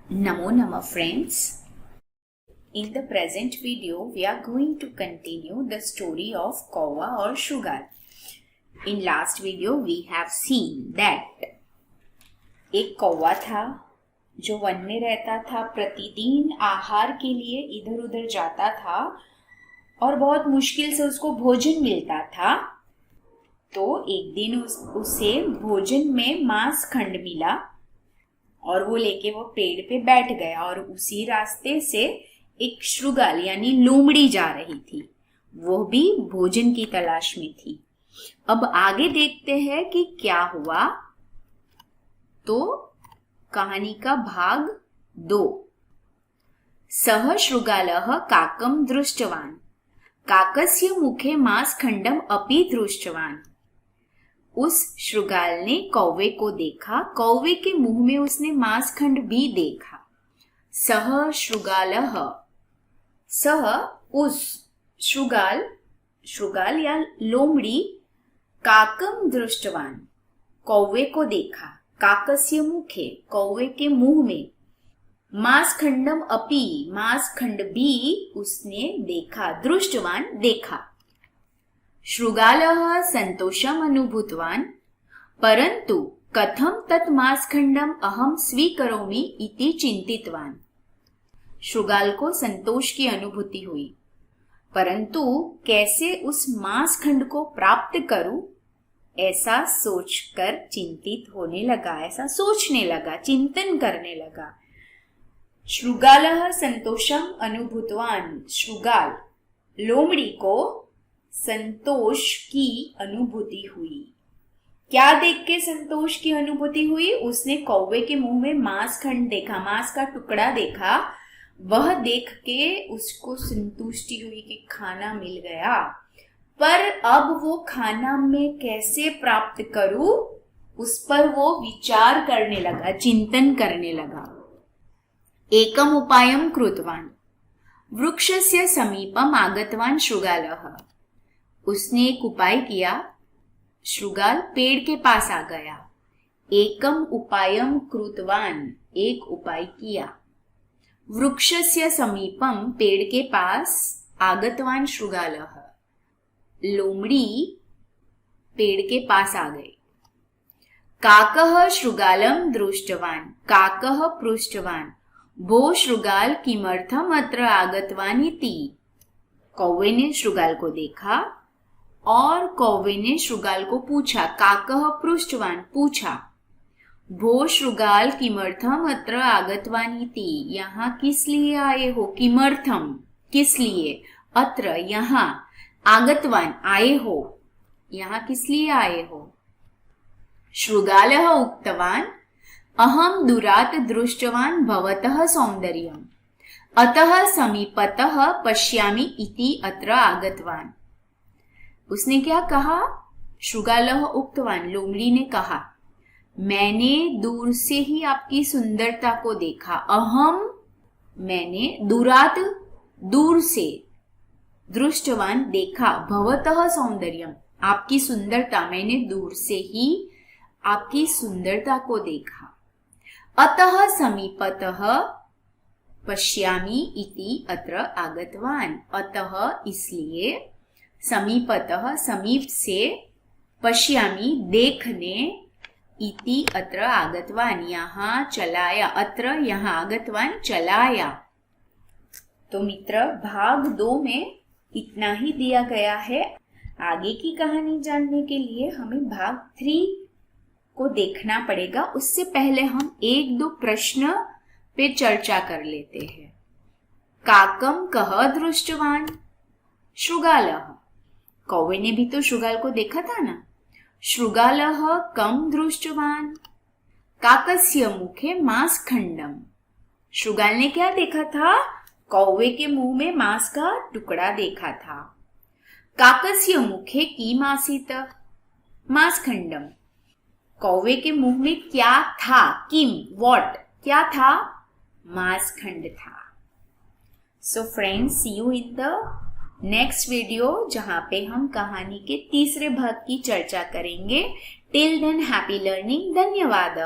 Namo Nama friends. In the present video, we are going to continue the story of Kauva or Shugal. In last video, we have seen that एक कौवा था जो one में रहता था, प्रतिदिन आहार के लिए इधर उधर जाता था और बहुत मुश्किल से उसको भोजन मिलता था। तो एक दिन उसे भोजन में मांस खंड मिला और वो लेके वो पेड़ पे बैठ गया और उसी रास्ते से एक श्रुगाल यानी लोमड़ी जा रही थी। वो भी भोजन की तलाश में थी। अब आगे देखते हैं कि क्या हुआ। तो कहानी का भाग 2। सह श्रुगालः काकं दृष्टवान् काकस्य मुखे मांसखंडम अपि दृष्टवान्। उस श्रुगाल ने कौवे को देखा, कौवे के मुंह में उसने मांसखंड भी देखा। सह श्रुगालः, सह उस श्रुगाल या लोमड़ी, काकं दृष्टवान् कौवे को देखा, काकस्य मुखे कौवे के मुंह में, मांसखंडम अपि मांसखंड भी उसने देखा, दृष्टवान् देखा। श्रुगालः संतोषम् अनुभूतवान् परन्तु कथं तत् मांसखंडम् अहं स्वीकरोमि इति चिंतितवान्। श्रुगाल को संतोष की अनुभूति हुई, परंतु कैसे उस मांसखंड को प्राप्त करूं ऐसा सोचकर चिंतित होने लगा, ऐसा सोचने लगा, चिंतन करने लगा। श्रुगालः संतोषम् अनुभूतवान्, श्रुगाल लोमड़ी को संतोष की अनुभूति हुई। क्या देख के संतोष की अनुभूति हुई? उसने कौवे के मुंह में मांसखंड देखा, मांस का टुकड़ा देखा। वह देख के उसको संतुष्टि हुई कि खाना मिल गया, पर अब वो खाना मैं कैसे प्राप्त करूं उस पर वो विचार करने लगा, चिंतन करने लगा। एकम उपायम कृतवान् वृक्षस्य समीपम आगतवान् श्रुगालः। उसने एक उपाय किया, श्रुगाल पेड़ के पास आ गया। एकम उपायम कृतवान्, एक उपाय किया। वृक्षस्य समीपम, पेड़ के पास, आगतवान् श्रुगालः, लोमड़ी पेड़ के पास आ गए। काकः श्रुगालम दृष्टवान् काकः पृष्टवान् भो श्रुगाल किमर्थम अत्र आगतवान् इति। कौवे ने श्रुगाल को देखा और कौवे ने श्रुगाल को पूछा, काकः पृष्टवान् पूछा, भो श्रुगाल किमर्थम अत्र आगतवान् इति, यहाँ किस लिए आए हो, किमर्थम किस लिए, अत्र यहाँ, आगतवान् आए हो, यहाँ किस लिए आए हो। श्रुगालः उक्तवान् अहं दूरात् दृष्टवान् भवतः सौन्दर्यम् अतः समीपतः पश्यामि इति अत्र आगतवान्। उसने क्या कहा? श्रुगालः उक्तवान्, लोमड़ी ने कहा, मैंने दूर से ही आपकी सुंदरता को देखा। अहम मैंने, दूरात दूर से, दृष्टवान् देखा, भवतः सौंदर्यम आपकी सुंदरता, मैंने दूर से ही आपकी सुंदरता को देखा। अतः समीपतः पश्यामि इति अत्र आगतवान्, अतः इसलिए, समीपतः समीप से, पश्यामि देखने, इति अत्र आगतवान् यहाँ चलाया, अत्र यहाँ आगतवान् चलाया। तो मित्र, भाग 2 में इतना ही दिया गया है। आगे की कहानी जानने के लिए हमें भाग 3 को देखना पड़ेगा। उससे पहले हम 1-2 प्रश्न पे चर्चा कर लेते हैं। काकं कः दृष्टवान् श्रुगालः, कौवे ने भी तो श्रुगाल को देखा था ना। श्रुगालः कं दृष्टवान् काकस्य मुखे मांसखंडम, श्रुगाल ने क्या देखा था? कौवे के मुंह में मांस का टुकड़ा देखा था। काकस्य मुखे किम आसीत् मांसखंडम, कौवे के मुंह में क्या था? किम, व्हाट, क्या था? मांसखंड था। So friends, see you in the next video, जहां पे हम कहानी के तीसरे भाग की चर्चा करेंगे। Till than happy learning. धन्यवाद।